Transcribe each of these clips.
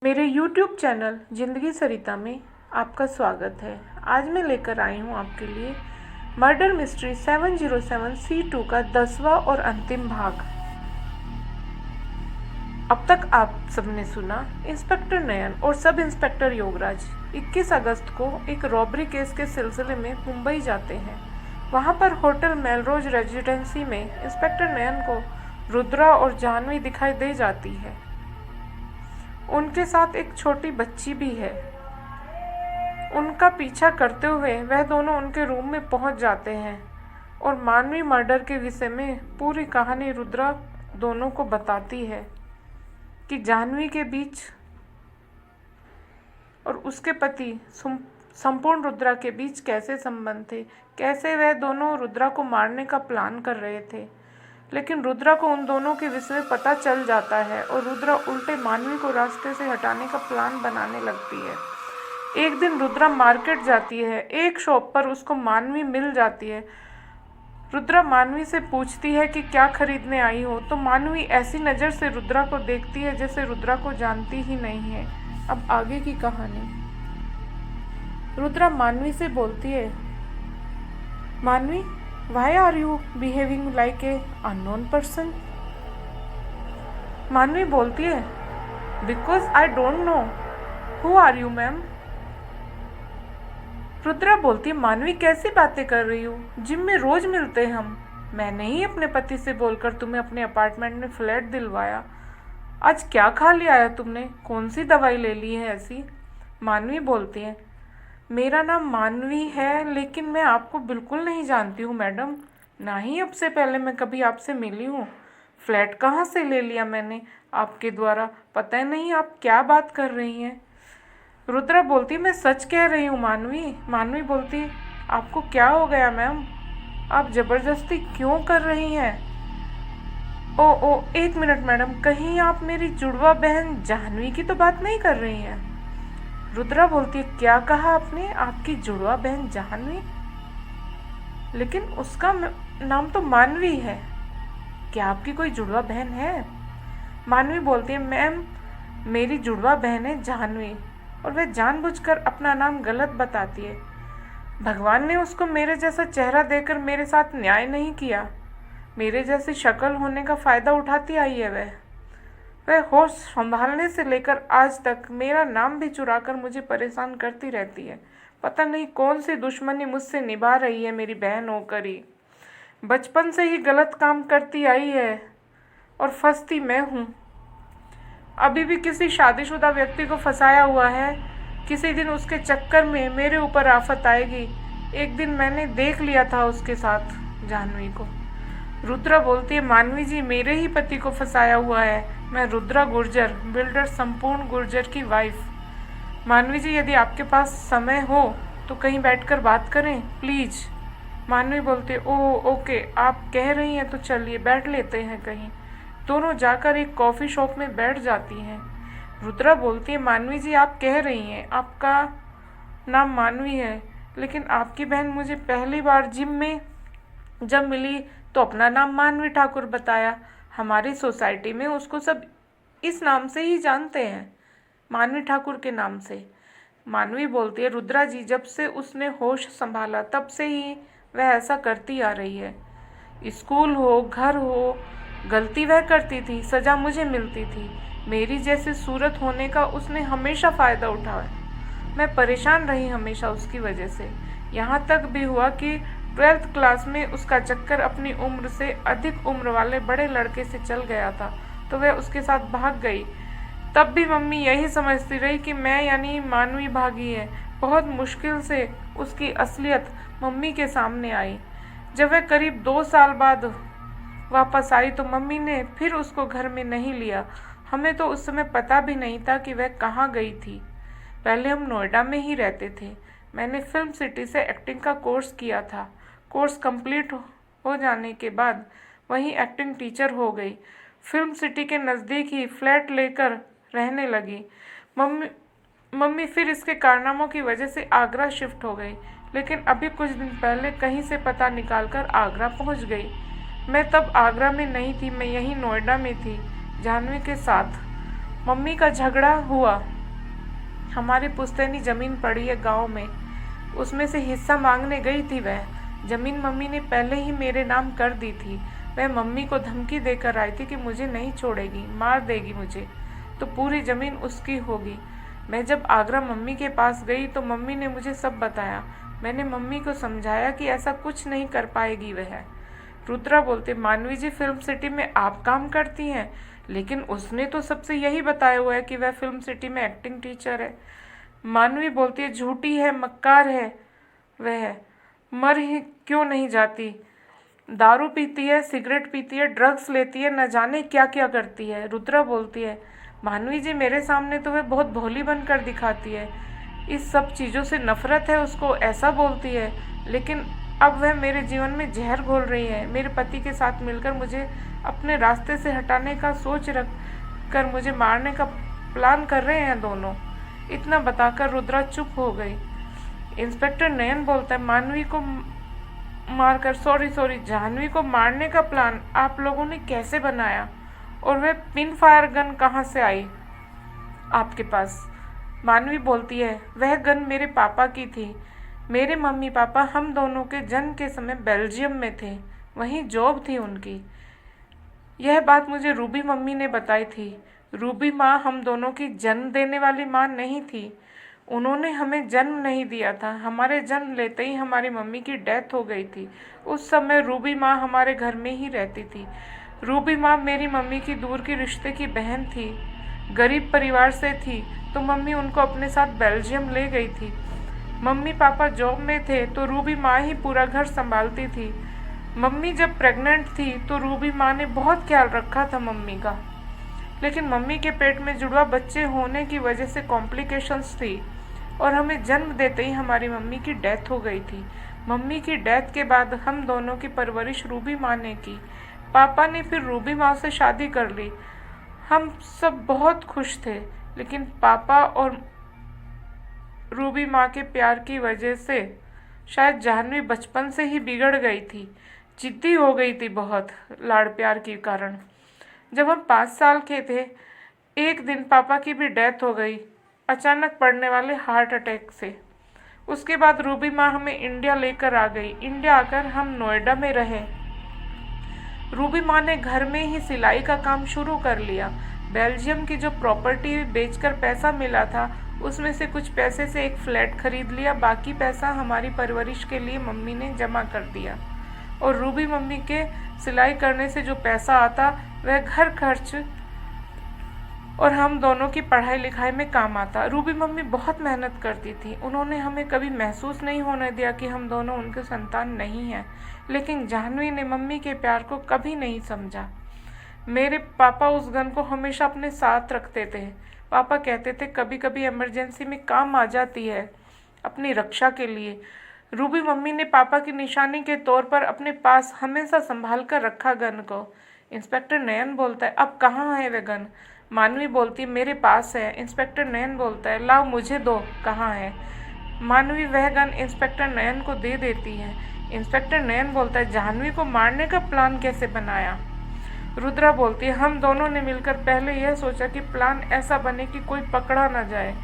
मेरे YouTube channel ज़िंदगी सरिता में आपका स्वागत है। आज मैं लेकर आई हूँ आपके लिए मर्डर मिस्ट्री 707C2 का 10वां और अंतिम भाग। अब तक आप सबने सुना इंस्पेक्टर नयन और सब इंस्पेक्टर योगराज 21 अगस्त को एक रॉबरी केस के सिलसिले में मुंबई जाते हैं। वहाँ पर होटल मेलरोज रेजिडेंसी में इंस्पेक्टर नयन को रुद्रा और जाह्नवी दिखाई दे जाती है। उनके साथ एक छोटी बच्ची भी है। उनका पीछा करते हुए वह दोनों उनके रूम में पहुंच जाते हैं और मानवी मर्डर के विषय में पूरी कहानी रुद्रा दोनों को बताती है कि जाह्नवी के बीच और उसके पति संपूर्ण रुद्रा के बीच कैसे संबंध थे, कैसे वह दोनों रुद्रा को मारने का प्लान कर रहे थे। लेकिन रुद्रा को उन दोनों के विषय में पता चल जाता है और रुद्रा उल्टे मानवी को रास्ते से हटाने का प्लान बनाने लगती है। एक दिन रुद्रा मार्केट जाती है। एक शॉप पर उसको मानवी मिल जाती है। रुद्रा मानवी से पूछती है कि क्या खरीदने आई हो, तो मानवी ऐसी नज़र से रुद्रा को देखती है जैसे रुद्रा को जानती ही नहीं है। अब आगे की कहानी। रुद्रा मानवी से बोलती है, मानवी, Why are you behaving like a unknown person? मानवी बोलती है, Because I don't know. Who are you, ma'am? Rudra बोलती है, मानवी कैसी बातें कर रही हो? जिम में रोज मिलते हैं हम। मैंने ही अपने पति से बोलकर तुम्हें अपने अपार्टमेंट में फ्लैट दिलवाया। आज क्या खा लिया है तुमने? कौन सी दवाई ले ली है ऐसी? मानवी बोलती है, मेरा नाम मानवी है, लेकिन मैं आपको बिल्कुल नहीं जानती हूँ मैडम। ना ही अब से पहले मैं कभी आपसे मिली हूँ। फ्लैट कहाँ से ले लिया मैंने आपके द्वारा? पता नहीं आप क्या बात कर रही हैं। रुद्रा बोलती, मैं सच कह रही हूँ मानवी। मानवी बोलती, आपको क्या हो गया मैम? आप ज़बरदस्ती क्यों कर रही हैं? ओ एक मिनट मैडम, कहीं आप मेरी जुड़वा बहन जाह्नवी की तो बात नहीं कर रही हैं? रुद्रा बोलती है, क्या कहा आपने? आपकी जुड़वा बहन जाह्नवी? लेकिन उसका नाम तो मानवी है। क्या आपकी कोई जुड़वा बहन है? मानवी बोलती है, मैम मेरी जुड़वा बहन है जाह्नवी, और वह जानबूझकर अपना नाम गलत बताती है। भगवान ने उसको मेरे जैसा चेहरा देकर मेरे साथ न्याय नहीं किया। मेरे जैसी शक्ल होने का फ़ायदा उठाती आई है वह होश संभालने से लेकर आज तक मेरा नाम भी चुराकर मुझे परेशान करती रहती है। पता नहीं कौन सी दुश्मनी मुझसे निभा रही है मेरी बहन होकर ही। बचपन से ही गलत काम करती आई है और फंसती मैं हूँ। अभी भी किसी शादीशुदा व्यक्ति को फंसाया हुआ है। किसी दिन उसके चक्कर में मेरे ऊपर आफत आएगी। एक दिन मैंने देख लिया था उसके साथ जाह्नवी को। रुद्रा बोलती है, मानवी जी मेरे ही पति को फंसाया हुआ है। मैं रुद्रा गुर्जर, बिल्डर संपूर्ण गुर्जर की वाइफ। मानवी जी यदि आपके पास समय हो तो कहीं बैठकर बात करें प्लीज़। मानवी बोलती है, ओके आप कह रही हैं तो चलिए बैठ लेते हैं कहीं। दोनों जाकर एक कॉफ़ी शॉप में बैठ जाती हैं। रुद्रा बोलती है, मानवी जी आप कह रही हैं आपका नाम मानवी है, लेकिन आपकी बहन मुझे पहली बार जिम में जब मिली तो अपना नाम मानवी ठाकुर बताया। हमारी सोसाइटी में उसको सब इस नाम से ही जानते हैं, मानवी ठाकुर के नाम से। मानवी बोलती है, रुद्रा जी जब से उसने होश संभाला तब से ही वह ऐसा करती आ रही है। स्कूल हो घर हो, गलती वह करती थी, सज़ा मुझे मिलती थी। मेरी जैसी सूरत होने का उसने हमेशा फ़ायदा उठाया। मैं परेशान रही हमेशा उसकी वजह से। यहाँ तक भी हुआ कि 12th क्लास में उसका चक्कर अपनी उम्र से अधिक उम्र वाले बड़े लड़के से चल गया था, तो वह उसके साथ भाग गई। तब भी मम्मी यही समझती रही कि मैं यानी मानवी भागी है। बहुत मुश्किल से उसकी असलियत मम्मी के सामने आई। जब वह करीब 2 साल बाद वापस आई तो मम्मी ने फिर उसको घर में नहीं लिया। हमें तो उस समय पता भी नहीं था कि वह कहाँ गई थी। पहले हम नोएडा में ही रहते थे। मैंने फिल्म सिटी से एक्टिंग का कोर्स किया था। कोर्स कंप्लीट हो जाने के बाद वहीं एक्टिंग टीचर हो गई। फिल्म सिटी के नज़दीक ही फ्लैट लेकर रहने लगी। मम्मी फिर इसके कारनामों की वजह से आगरा शिफ्ट हो गई, लेकिन अभी कुछ दिन पहले कहीं से पता निकालकर आगरा पहुंच गई। मैं तब आगरा में नहीं थी, मैं यहीं नोएडा में थी जाह्नवी के साथ। मम्मी का झगड़ा हुआ हमारी पुश्तैनी ज़मीन पड़ी है गांव में, उसमें से हिस्सा मांगने गई थी वह। ज़मीन मम्मी ने पहले ही मेरे नाम कर दी थी। वह मम्मी को धमकी देकर आई थी कि मुझे नहीं छोड़ेगी, मार देगी मुझे, तो पूरी ज़मीन उसकी होगी। मैं जब आगरा मम्मी के पास गई तो मम्मी ने मुझे सब बताया। मैंने मम्मी को समझाया कि ऐसा कुछ नहीं कर पाएगी वह। रुद्रा बोलते, मानवी जी फिल्म सिटी में आप काम करती हैं, लेकिन उसने तो सबसे यही बताया हुआ है कि वह फिल्म सिटी में एक्टिंग टीचर है। मानवी बोलती है, झूठी है, मक्कार है वह, मर ही क्यों नहीं जाती। दारू पीती है, सिगरेट पीती है, ड्रग्स लेती है, न जाने क्या क्या करती है। रुद्रा बोलती है, मानवी जी मेरे सामने तो वह बहुत भोली बनकर दिखाती है, इस सब चीज़ों से नफरत है उसको, ऐसा बोलती है, लेकिन अब वह मेरे जीवन में जहर घोल रही है। मेरे पति के साथ मिलकर मुझे अपने रास्ते से हटाने का सोच रख कर मुझे मारने का प्लान कर रहे हैं दोनों। इतना बताकर रुद्रा चुप हो गई। इंस्पेक्टर नयन बोलता है, मानवी को मारकर सॉरी जाह्नवी को मारने का प्लान आप लोगों ने कैसे बनाया, और वह पिन फायर गन कहाँ से आई आपके पास। मानवी बोलती है, वह गन मेरे पापा की थी। मेरे मम्मी पापा हम दोनों के जन्म के समय बेल्जियम में थे, वहीं जॉब थी उनकी। यह बात मुझे रूबी मम्मी ने बताई थी। रूबी माँ हम दोनों की जन्म देने वाली माँ नहीं थी, उन्होंने हमें जन्म नहीं दिया था। हमारे जन्म लेते ही हमारी मम्मी की डेथ हो गई थी। उस समय रूबी माँ हमारे घर में ही रहती थी। रूबी माँ मेरी मम्मी की दूर की रिश्ते की बहन थी, गरीब परिवार से थी, तो मम्मी उनको अपने साथ बेल्जियम ले गई थी। मम्मी पापा जॉब में थे तो रूबी माँ ही पूरा घर संभालती थी। मम्मी जब प्रेग्नेंट थी तो रूबी माँ ने बहुत ख्याल रखा था मम्मी का, लेकिन मम्मी के पेट में जुड़वा बच्चे होने की वजह से कॉम्प्लिकेशंस थी और हमें जन्म देते ही हमारी मम्मी की डेथ हो गई थी। मम्मी की डेथ के बाद हम दोनों की परवरिश रूबी माँ ने की। पापा ने फिर रूबी माँ से शादी कर ली। हम सब बहुत खुश थे, लेकिन पापा और रूबी माँ के प्यार की वजह से शायद जाह्नवी बचपन से ही बिगड़ गई थी, जिद्दी हो गई थी बहुत लाड़ प्यार के कारण। जब हम 5 साल के थे, एक दिन पापा की भी डेथ हो गई अचानक पड़ने वाले हार्ट अटैक से। उसके बाद रूबी माँ हमें इंडिया लेकर आ गई। इंडिया आकर हम नोएडा में रहे। रूबी माँ ने घर में ही सिलाई का काम शुरू कर लिया। बेल्जियम की जो प्रॉपर्टी बेचकर पैसा मिला था, उसमें से कुछ पैसे से एक फ्लैट खरीद लिया। बाकी पैसा हमारी परवरिश के लिए मम्मी ने जमा कर दिया, और रूबी मम्मी के सिलाई करने से जो पैसा आता वह घर खर्च और हम दोनों की पढ़ाई लिखाई में काम आता। रूबी मम्मी बहुत मेहनत करती थी। उन्होंने हमें कभी महसूस नहीं होने दिया कि हम दोनों उनके संतान नहीं हैं, लेकिन जाह्नवी ने मम्मी के प्यार को कभी नहीं समझा। मेरे पापा उस गन को हमेशा अपने साथ रखते थे। पापा कहते थे कभी कभी इमरजेंसी में काम आ जाती है, अपनी रक्षा के लिए। रूबी मम्मी ने पापा की निशानी के तौर पर अपने पास हमेशा संभाल कर रखा गन को। इंस्पेक्टर नयन बोलता है, अब कहाँ है वह गन। मानवी बोलती है, मेरे पास है। इंस्पेक्टर नयन बोलता है, लाओ मुझे दो, कहाँ है। मानवी वह गन इंस्पेक्टर नयन को दे देती है। इंस्पेक्टर नयन बोलता है, जाह्नवी को मारने का प्लान कैसे बनाया। रुद्रा बोलती है, हम दोनों ने मिलकर पहले यह सोचा कि प्लान ऐसा बने कि कोई पकड़ा न जाए।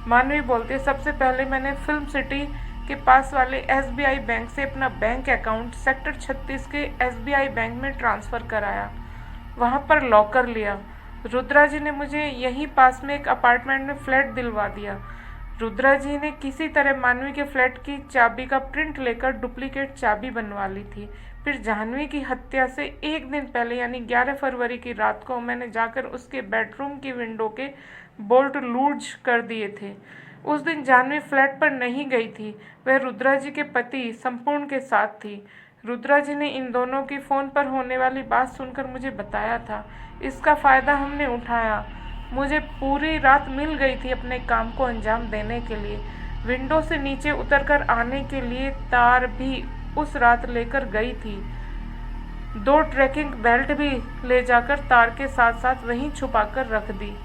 मानवी बोलती है, सबसे पहले मैंने फिल्म सिटी के पास वाले SBI बैंक से अपना बैंक अकाउंट सेक्टर 36 के SBI बैंक में ट्रांसफ़र कराया, वहाँ पर लॉकर लिया। रुद्रा जी ने मुझे यहीं पास में एक अपार्टमेंट में फ्लैट दिलवा दिया। रुद्रा जी ने किसी तरह मानवी के फ्लैट की चाबी का प्रिंट लेकर डुप्लीकेट चाबी बनवा ली थी। फिर जाह्नवी की हत्या से एक दिन पहले यानी 11 फरवरी की रात को मैंने जाकर उसके बेडरूम की विंडो के बोल्ट लूज कर दिए थे। उस दिन जाह्नवी फ्लैट पर नहीं गई थी, वह रुद्रा जी के पति संपूर्ण के साथ थी। रुद्रा जी ने इन दोनों की फ़ोन पर होने वाली बात सुनकर मुझे बताया था। इसका फ़ायदा हमने उठाया। मुझे पूरी रात मिल गई थी अपने काम को अंजाम देने के लिए। विंडो से नीचे उतरकर आने के लिए तार भी उस रात लेकर गई थी। 2 ट्रैकिंग बेल्ट भी ले जाकर तार के साथ साथ वहीं छुपाकर रख दी।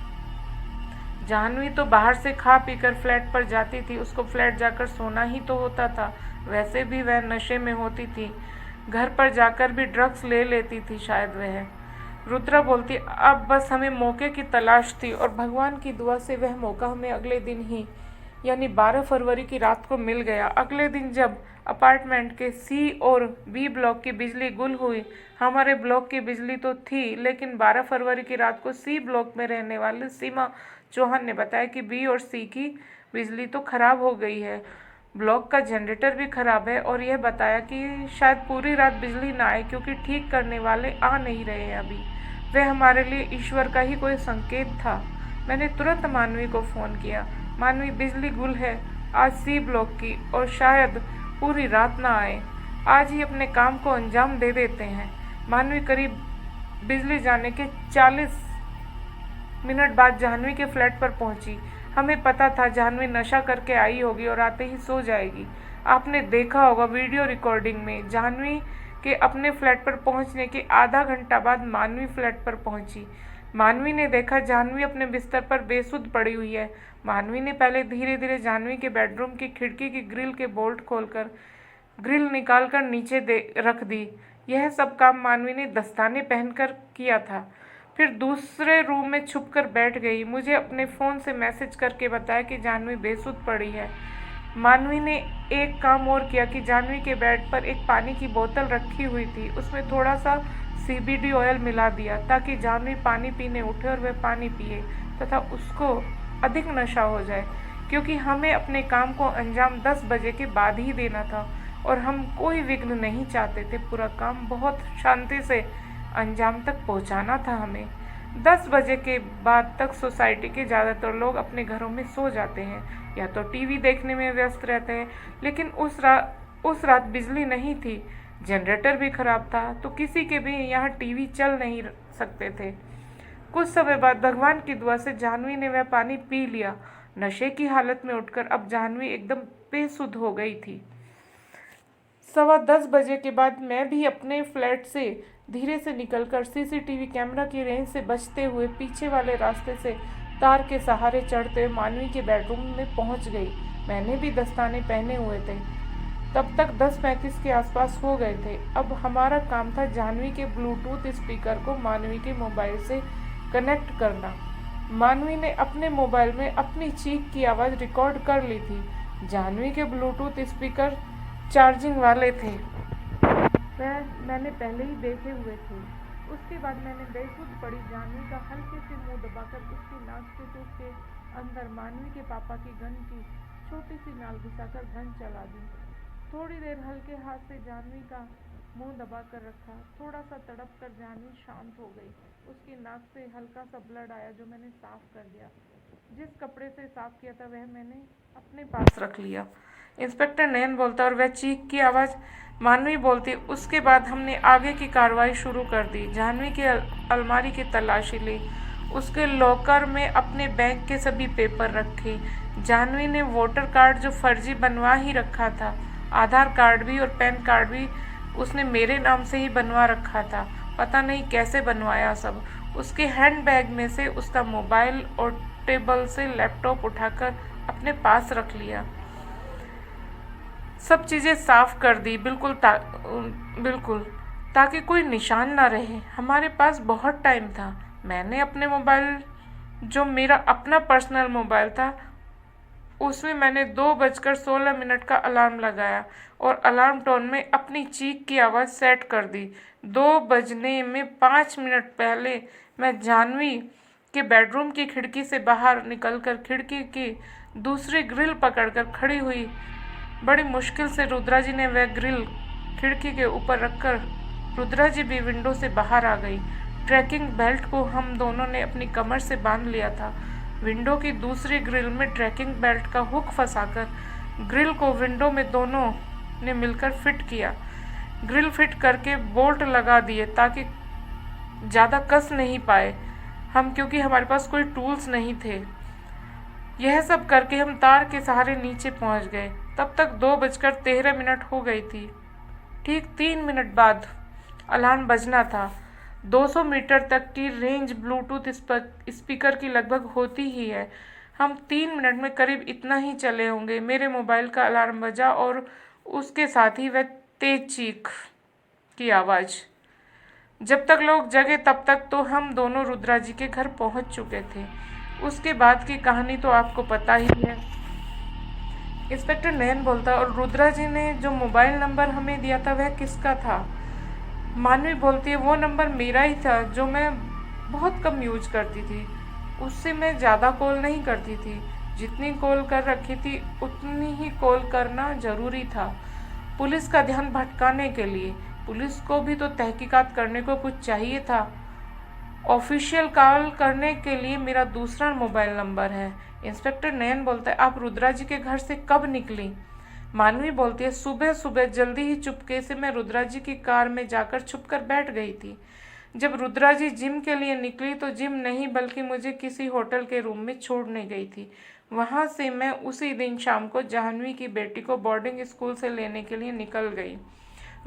जाह्नवी तो बाहर से खा पीकर फ्लैट पर जाती थी, उसको फ्लैट जाकर सोना ही तो होता था। वैसे भी वह नशे में होती थी, घर पर जाकर भी ड्रग्स ले लेती थी शायद वह। रुद्रा बोलती, अब बस हमें मौके की तलाश थी और भगवान की दुआ से वह मौका हमें अगले दिन ही यानी 12 फरवरी की रात को मिल गया। अगले दिन जब अपार्टमेंट के सी और बी ब्लॉक की बिजली गुल हुई, हमारे ब्लॉक की बिजली तो थी, लेकिन 12 फरवरी की रात को सी ब्लॉक में रहने वाली सीमा चौहान ने बताया कि बी और सी की बिजली तो खराब हो गई है, ब्लॉक का जनरेटर भी खराब है, और यह बताया कि शायद पूरी रात बिजली ना आए क्योंकि ठीक करने वाले आ नहीं रहे हैं अभी। वह हमारे लिए ईश्वर का ही कोई संकेत था। मैंने तुरंत मानवी को फ़ोन किया। मानवी, बिजली गुल है आज सी ब्लॉक की और शायद पूरी रात ना आए। आज ही अपने काम को अंजाम दे देते हैं। मानवी करीब बिजली जाने के 40 मिनट बाद जाह्नवी के फ्लैट पर पहुंची। हमें पता था जाह्नवी नशा करके आई होगी और आते ही सो जाएगी। आपने देखा होगा वीडियो रिकॉर्डिंग में, जाह्नवी के अपने फ्लैट पर पहुंचने के आधा घंटा बाद मानवी फ्लैट पर पहुंची। मानवी ने देखा जाह्नवी अपने बिस्तर पर बेसुध पड़ी हुई है। मानवी ने पहले धीरे धीरे जाह्नवी के बेडरूम की खिड़की की ग्रिल के बोल्ट खोलकर ग्रिल निकालकर नीचे रख दी। यह सब काम मानवी ने दस्ताने पहनकर किया था। फिर दूसरे रूम में छुपकर बैठ गई। मुझे अपने फ़ोन से मैसेज करके बताया कि जाह्नवी बेसुध पड़ी है। मानवी ने एक काम और किया कि जाह्नवी के बेड पर एक पानी की बोतल रखी हुई थी, उसमें थोड़ा सा CBD ऑयल मिला दिया ताकि जाह्नवी पानी पीने उठे और वह पानी पिए तथा उसको अधिक नशा हो जाए, क्योंकि हमें अपने काम को अंजाम 10 बजे के बाद ही देना था और हम कोई विघ्न नहीं चाहते थे। पूरा काम बहुत शांति से अंजाम तक पहुंचाना था हमें। 10 बजे के बाद तक सोसाइटी के ज़्यादातर लोग अपने घरों में सो जाते हैं या तो टीवी देखने में व्यस्त रहते हैं, लेकिन उस रात बिजली नहीं थी, जनरेटर भी खराब था, तो किसी के भी यहाँ टीवी चल नहीं सकते थे। कुछ समय बाद भगवान की दुआ से जाह्नवी ने वह पानी पी लिया। नशे की हालत में उठकर अब जाह्नवी एकदम बेसुध हो गई थी। 10:15 बजे के बाद मैं भी अपने फ्लैट से धीरे से निकलकर CCTV कैमरा की रेंज से बचते हुए पीछे वाले रास्ते से तार के सहारे चढ़ते हुए मानवी के बेडरूम में पहुंच गई। मैंने भी दस्ताने पहने हुए थे। तब तक 10:35 के आसपास हो गए थे। अब हमारा काम था जाह्नवी के ब्लूटूथ स्पीकर को मानवी के मोबाइल से कनेक्ट करना। मानवी ने अपने मोबाइल में अपनी चीख की आवाज़ रिकॉर्ड कर ली थी। जाह्नवी के ब्लूटूथ स्पीकर चार्जिंग वाले थे, वह मैंने पहले ही देखे हुए थे। उसके बाद मैंने बेसुध पड़ी जाह्नवी का हल्के से मुंह दबाकर उसकी नाक से टूट के अंदर मानवी के पापा की गन की छोटी सी नाल घुसाकर गन चला दी। थोड़ी देर हल्के हाथ से जाह्नवी का मुंह दबाकर रखा। थोड़ा सा तड़प कर जाह्नवी शांत हो गई। उसकी नाक से हल्का सा ब्लड आया जो मैंने साफ कर दिया। जिस कपड़े से साफ किया था वह मैंने अपने पास रख लिया। इंस्पेक्टर नयन बोलता और वह चीख की आवाज़ मानवी बोलती। उसके बाद हमने आगे की कार्रवाई शुरू कर दी। जाह्नवी की अलमारी की तलाशी ली, उसके लॉकर में अपने बैंक के सभी पेपर रखे। जाह्नवी ने वोटर कार्ड जो फर्जी बनवा ही रखा था, आधार कार्ड भी और पैन कार्ड भी उसने मेरे नाम से ही बनवा रखा था। पता नहीं कैसे बनवाया सब। उसके हैंड बैग में से उसका मोबाइल और टेबल से लैपटॉप उठाकर अपने पास रख लिया। सब चीज़ें साफ कर दी, बिल्कुल ताकि कोई निशान ना रहे। हमारे पास बहुत टाइम था। मैंने अपने मोबाइल, जो मेरा अपना पर्सनल मोबाइल था, उसमें मैंने 2:16 का अलार्म लगाया और अलार्म टोन में अपनी चीख की आवाज़ सेट कर दी। 2 बजने में 5 मिनट पहले मैं जाह्नवी के बेडरूम की खिड़की से बाहर निकलकर खिड़की की दूसरी ग्रिल पकड़कर खड़ी हुई। बड़ी मुश्किल से रुद्रा जी ने वह ग्रिल खिड़की के ऊपर रखकर रुद्रा जी भी विंडो से बाहर आ गई। ट्रैकिंग बेल्ट को हम दोनों ने अपनी कमर से बांध लिया था। विंडो की दूसरी ग्रिल में ट्रैकिंग बेल्ट का हुक फंसाकर ग्रिल को विंडो में दोनों ने मिलकर फिट किया। ग्रिल फिट करके बोल्ट लगा दिए ताकि ज़्यादा कस नहीं पाए हम, क्योंकि हमारे पास कोई टूल्स नहीं थे। यह सब करके हम तार के सहारे नीचे पहुंच गए। तब तक 2:13 हो गई थी। ठीक 3 मिनट बाद अलार्म बजना था। 200 मीटर तक की रेंज ब्लूटूथ स्पीकर की लगभग होती ही है। हम 3 मिनट में करीब इतना ही चले होंगे। मेरे मोबाइल का अलार्म बजा और उसके साथ ही वह तेज चीख की आवाज़। जब तक लोग जगे तब तक तो हम दोनों रुद्रा जी के घर पहुंच चुके थे। उसके बाद की कहानी तो आपको पता ही है। इंस्पेक्टर नयन बोलता, और रुद्रा जी ने जो मोबाइल नंबर हमें दिया था वह किसका था? मानवी बोलती है, वो नंबर मेरा ही था जो मैं बहुत कम यूज करती थी। उससे मैं ज़्यादा कॉल नहीं करती थी। जितनी कॉल कर रखी थी उतनी ही कॉल करना जरूरी था, पुलिस का ध्यान भटकाने के लिए। पुलिस को भी तो तहकीकात करने को कुछ चाहिए था। ऑफिशियल कॉल करने के लिए मेरा दूसरा मोबाइल नंबर है। इंस्पेक्टर नयन बोलता है, आप रुद्रा जी के घर से कब निकली? मानवी बोलती है, सुबह सुबह जल्दी ही चुपके से मैं रुद्रा जी की कार में जाकर छुपकर बैठ गई थी। जब रुद्रा जी जिम के लिए निकली तो जिम नहीं बल्कि मुझे किसी होटल के रूम में छोड़ने गई थी। वहां से मैं उसी दिन शाम को जाह्नवी की बेटी को बोर्डिंग स्कूल से लेने के लिए निकल गई।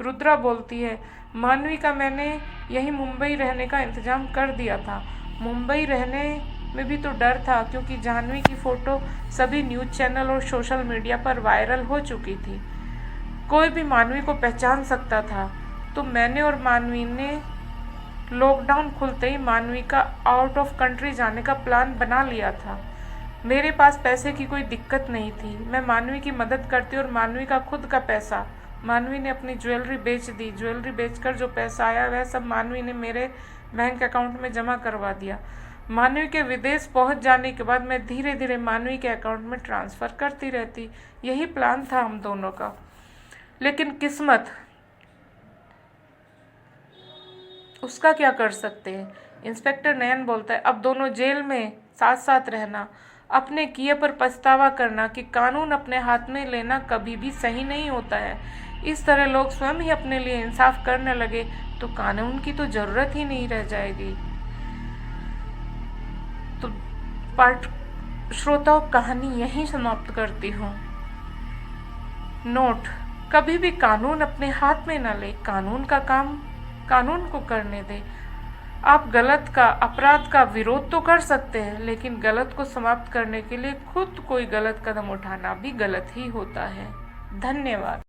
रुद्रा बोलती है, मानवी का मैंने यही मुंबई रहने का इंतजाम कर दिया था। मुंबई रहने में भी तो डर था क्योंकि जाह्नवी की फ़ोटो सभी न्यूज़ चैनल और सोशल मीडिया पर वायरल हो चुकी थी। कोई भी मानवी को पहचान सकता था। तो मैंने और मानवी ने लॉकडाउन खुलते ही मानवी का आउट ऑफ कंट्री जाने का प्लान बना लिया था। मेरे पास पैसे की कोई दिक्कत नहीं थी। मैं मानवी की मदद करती और मानवी का खुद का पैसा, मानवी ने अपनी ज्वेलरी बेच दी। ज्वेलरी बेचकर जो पैसा आया वह सब मानवी ने मेरे बैंक अकाउंट में जमा करवा दिया। मानवी के विदेश पहुंच जाने के बाद मैं धीरे धीरे मानवी के अकाउंट में ट्रांसफ़र करती रहती। यही प्लान था हम दोनों का। लेकिन किस्मत, उसका क्या कर सकते हैं? इंस्पेक्टर नयन बोलता है, अब दोनों जेल में साथ साथ रहना, अपने किए पर पछतावा करना कि कानून अपने हाथ में लेना कभी भी सही नहीं होता है। इस तरह लोग स्वयं ही अपने लिए इंसाफ करने लगे तो कानून की तो जरूरत ही नहीं रह जाएगी। तो पाठ श्रोताओं, कहानी यहीं समाप्त करती हूँ। नोट, कभी भी कानून अपने हाथ में न ले। कानून का काम कानून को करने दे। आप गलत का, अपराध का विरोध तो कर सकते हैं, लेकिन गलत को समाप्त करने के लिए खुद कोई गलत कदम उठाना भी गलत ही होता है। धन्यवाद।